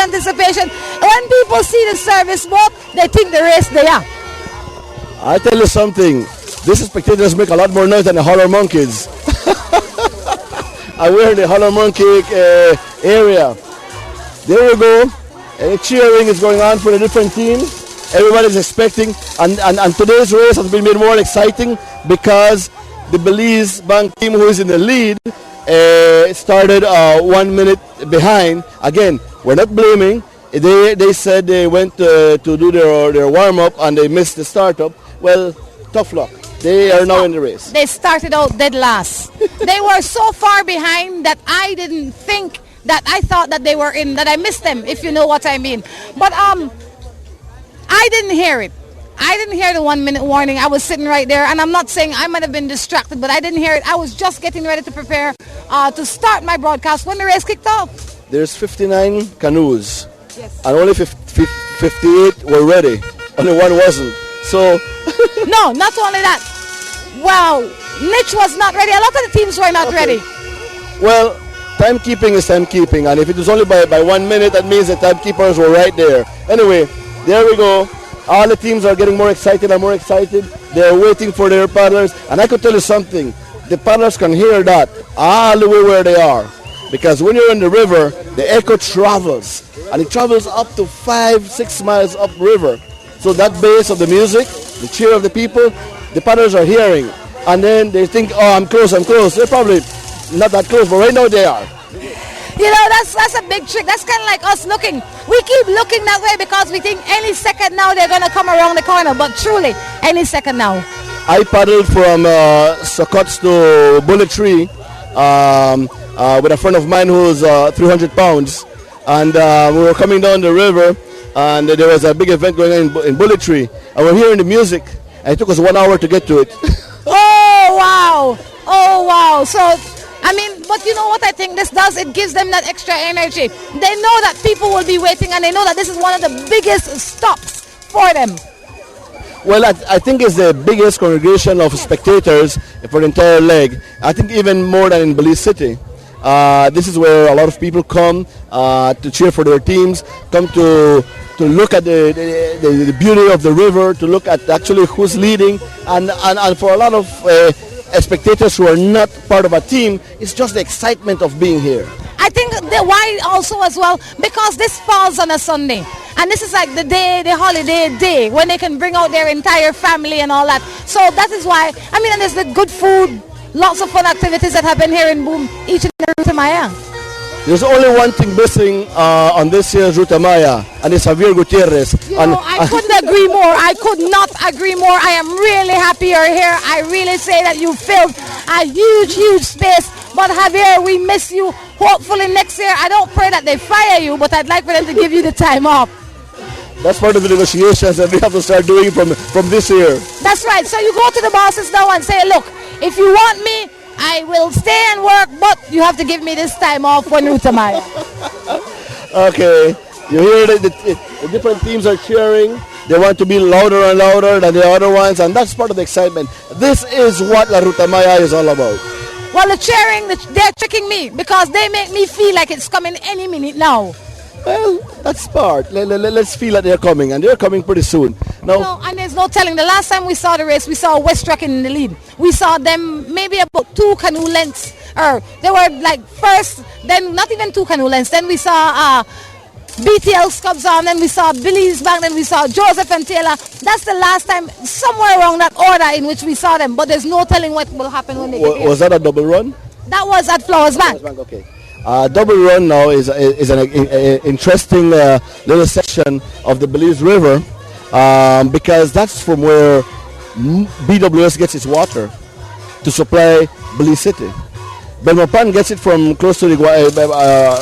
anticipation. When people see the service boat, they think the race they are. I tell you something, these spectators make a lot more noise than the Holler Monkeys. We're in the Holler Monkey area. There we go. And cheering is going on for the different teams. Everybody's expecting, and today's race has been made more exciting because the Belize Bank team, who is in the lead, started 1 minute behind. Again, we're not blaming. They said they went to do their warm-up and they missed the startup. Well, tough luck. They are now in the race. They started out dead last. They were so far behind that I didn't think that I thought that they were in, that I missed them, if you know what I mean. But I didn't hear it. I didn't hear the 1 minute warning. I was sitting right there, and I'm not saying I might have been distracted, but I didn't hear it. I was just getting ready to prepare to start my broadcast when the race kicked off. There's 59 canoes, yes, and only 58 were ready. Only one wasn't. So no, not only that. Well, Niche was not ready. A lot of the teams were not ready. Well, timekeeping is timekeeping, and if it was only by 1 minute, that means the timekeepers were right there. Anyway, there we go. All the teams are getting more excited and more excited. They're waiting for their paddlers. And I could tell you something. The paddlers can hear that all the way where they are. Because when you're in the river, the echo travels. And it travels up to 5-6 miles upriver. So that bass of the music, the cheer of the people, the paddlers are hearing. And then they think, oh, I'm close. They're probably not that close, but right now they are. You know, that's a big trick. That's kind of like us looking. We keep looking that way because we think any second now they're going to come around the corner. But truly, any second now. I paddled from Sokots to Bullet Tree with a friend of mine who's 300 pounds. And we were coming down the river, and there was a big event going on in Bullet Tree. And we're hearing the music, and it took us 1 hour to get to it. Oh, wow. Oh, wow. So, I mean, but you know what I think this does? It gives them that extra energy. They know that people will be waiting, and they know that this is one of the biggest stops for them. Well, I think it's the biggest congregation of spectators for the entire leg. I think even more than in Belize City. This is where a lot of people come to cheer for their teams, come to look at the beauty of the river, to look at actually who's leading, and for a lot of spectators who are not part of a team, it's just the excitement of being here. I think why also as well, because this falls on a Sunday. And this is like the holiday day, when they can bring out their entire family and all that. So that is why, I mean, and there's the good food, lots of fun activities that happen here in Boom each and every Rutamaya. There's only one thing missing on this year's Rutamaya, and it's Javier Gutierrez. You know, I couldn't agree more. I could not agree more. I am really happy you're here. I really say that you filled a huge space. But Javier, we miss you. Hopefully next year, I don't pray that they fire you, but I'd like for them to give you the time off. That's part of the negotiations that we have to start doing from this year. That's right. So you go to the bosses now and say, look, if you want me, I will stay and work, but you have to give me this time off when Rutamaya. Okay. You hear the different teams are cheering. They want to be louder and louder than the other ones, and that's part of the excitement. This is what La Rutamaya is all about. Well, the cheering, they're tricking me because they make me feel like it's coming any minute now. Well, that's part. Let's feel that they're coming, and they're coming pretty soon. No, and there's no telling. The last time we saw the race, we saw West Truck in the lead. We saw them maybe about 2 canoe lengths. Or they were like first, then not even 2 canoe lengths. Then we saw BTL Scubs on, then we saw Belize Bank, then we saw Joseph and Taylor. That's the last time, somewhere around that order in which we saw them. But there's no telling what will happen when they get here. Was that a double run? That was at Flowers Bank. Okay. Double run now is an interesting little section of the Belize River because that's from where BWS gets its water to supply Belize City. Belmopan gets it from close to the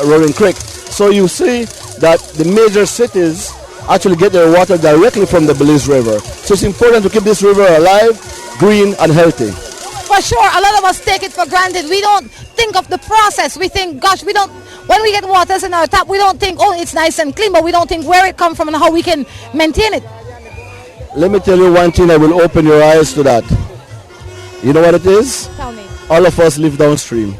Roaring Creek. So you see that the major cities actually get their water directly from the Belize River. So it's important to keep this river alive, green and healthy. For sure, a lot of us take it for granted. We don't think of the process. We think, gosh, when we get waters in our tap, we don't think, oh, it's nice and clean, but we don't think where it comes from and how we can maintain it. Let me tell you one thing that will open your eyes to that. You know what it is? Tell me. All of us live downstream.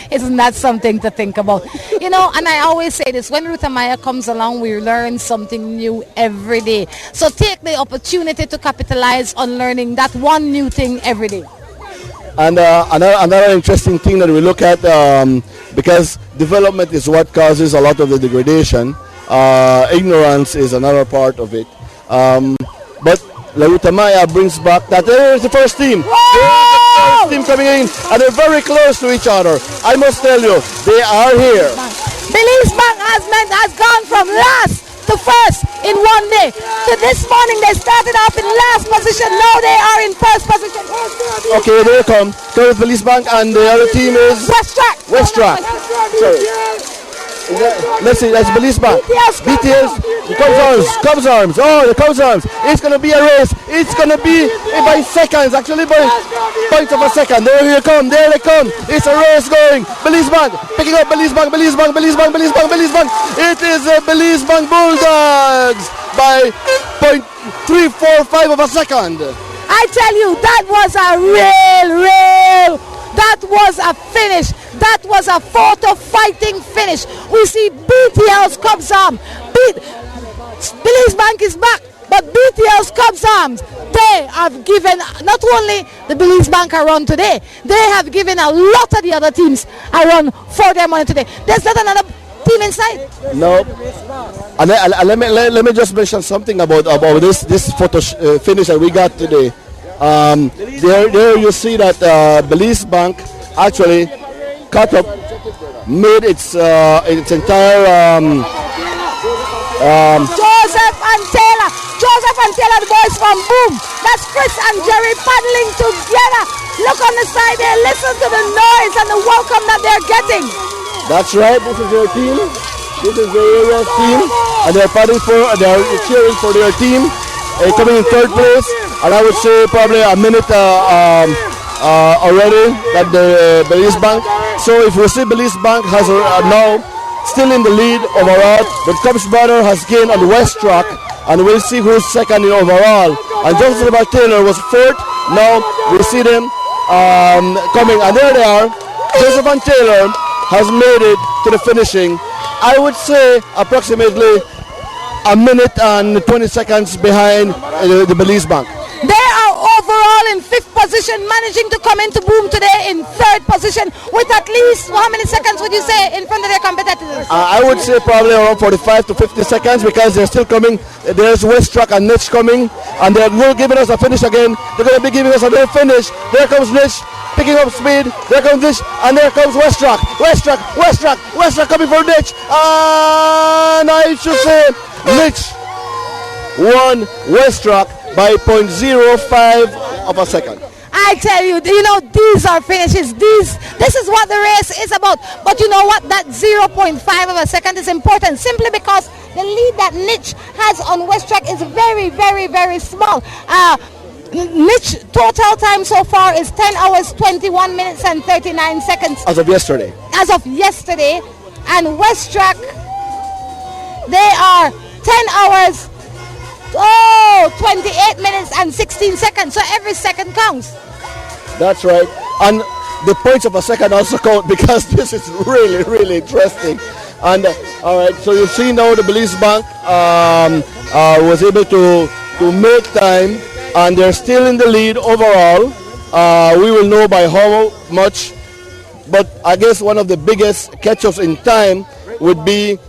Isn't that something to think about? You know, and I always say this, when Ruth Amaya comes along, we learn something new every day. So take the opportunity to capitalize on learning that one new thing every day. And another interesting thing that we look at, because development is what causes a lot of the degradation, ignorance is another part of it. But Lautamaya brings back that there is the first team. There is the first team coming in, and they're very close to each other. I must tell you, they are here. Belize Bank has gone from last to first in one day. So this morning they started off in last position. Now they are in first position. Okay, there come. Current Police Bank, and the other team is West Track. Sorry. Let's see, that's Police Bank. BTS, Cubs Arms. Oh, the Cubs Arms. It's going to be a race. It's going to be by seconds, actually by points of a second. There they come. It's a race going. Police Bank picking up Police Bank. It is Police Bank Bulldogs by 0.345 of a second. I tell you, that was a that was a finish. That was a photo fighting finish. We see BTL's Cubs Arms. Belize Bank is back, but BTL's Cubs Arms, they have given not only the Belize Bank a run today, they have given a lot of the other teams a run for their money today. There's not another team inside. No. And let me just mention something about this photo finish that we got today. There you see that Belize Bank actually cut up, made its entire Joseph and Taylor, the boys from Boom. That's Chris and Jerry paddling together. Look on the side there, listen to the noise and the welcome that they're getting. That's right, this is their team. This is the area team, and they're cheering for their team. Coming in third place, and I would say probably a minute already that the Belize Bank. So if we see Belize Bank has now still in the lead overall, the Cubs brother has gained on West Track, and we'll see who's second in overall. And Joseph Taylor was fourth. Now we see them coming, and there they are. Joseph and Taylor has made it to the finishing. I would say approximately a minute and 20 seconds behind the Belize Bank. They are overall in fifth position, managing to come into Boom today in third position with at least, how many seconds would you say in front of their competitors? I would say probably around 45 to 50 seconds, because they're still coming. There's West Track and Niche coming, and they're giving us a finish again. They're going to be giving us another finish. There comes Niche, picking up speed. There comes Niche, and there comes West Track coming for Niche. And I should say Niche won West Track by 0.05 of a second. I tell you, these are finishes. This is what the race is about. But you know what? That 0.5 of a second is important, simply because the lead that Niche has on West Track is very, very, very small. Niche total time so far is 10 hours, 21 minutes and 39 seconds. As of yesterday. And West Track, they are 10 hours, 28 minutes and 16 seconds. So every second counts. That's right. And the points of a second also count, because this is really, really interesting. And all right, so you see now the Belize Bank was able to make time, and they're still in the lead overall. We will know by how much, but I guess one of the biggest catch-ups in time would be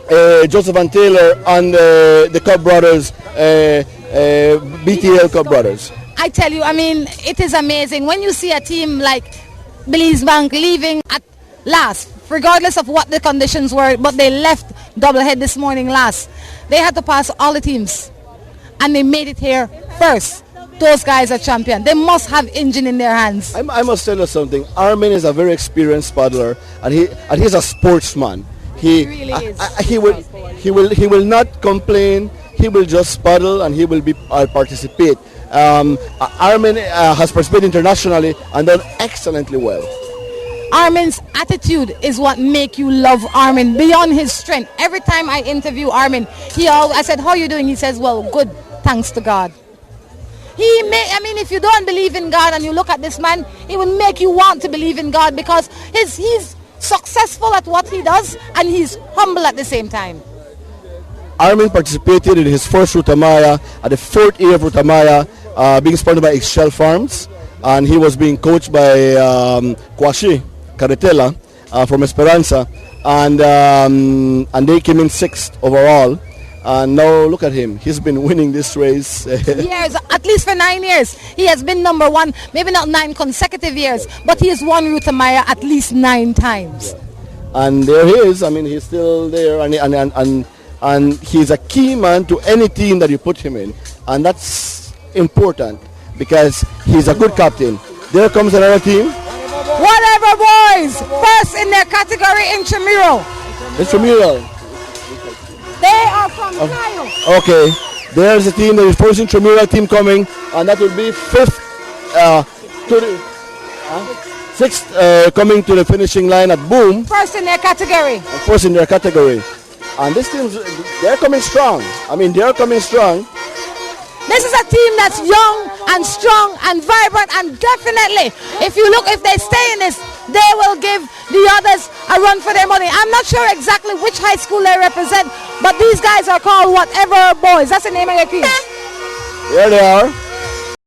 Joseph and Taylor and the Cub brothers, BTL Cub brothers. I tell you, it is amazing when you see a team like Belize Bank leaving at last, regardless of what the conditions were, but they left Doublehead this morning last. They had to pass all the teams, and they made it here first. Those guys are champion. They must have engine in their hands. I must tell you something. Armin is a very experienced paddler, and he's a sportsman. He really is. He will not complain. He will just paddle, and he will participate. Armin has participated internationally and done excellently well. Armin's attitude is what make you love Armin beyond his strength. Every time I interview Armin, I said, how are you doing? He says, well, good, thanks to God. I mean, if you don't believe in God and you look at this man, he will make you want to believe in God because he's successful at what he does and he's humble at the same time. Armin participated in his first Rutamaya at the 4th year of Rutamaya, being sponsored by Excel Farms, and he was being coached by Kwashi Carretela from Esperanza, and they came in 6th overall. And now look at him. He's been winning this race. Years, at least for 9 years. He has been number one, maybe not 9 consecutive years, but he has won Rutamaya at least 9 times. And there he is. I mean, he's still there, and he's a key man to any team that you put him in. And that's important because he's a good captain. There comes another team. Whatever boys, first in their category intramural. Intramural. They are from Ohio. Okay, there's a team, there is first intramural team coming, and that will be 5th to the 6th coming to the finishing line at Boom. First in their category. First in their category. And this team, they're coming strong. I mean, they're coming strong. This is a team that's young and strong and vibrant, and definitely, if they stay in this, they will give the others a run for their money. I'm not sure exactly which high school they represent, but these guys are called Whatever Boys. That's the name of their team. Here they are.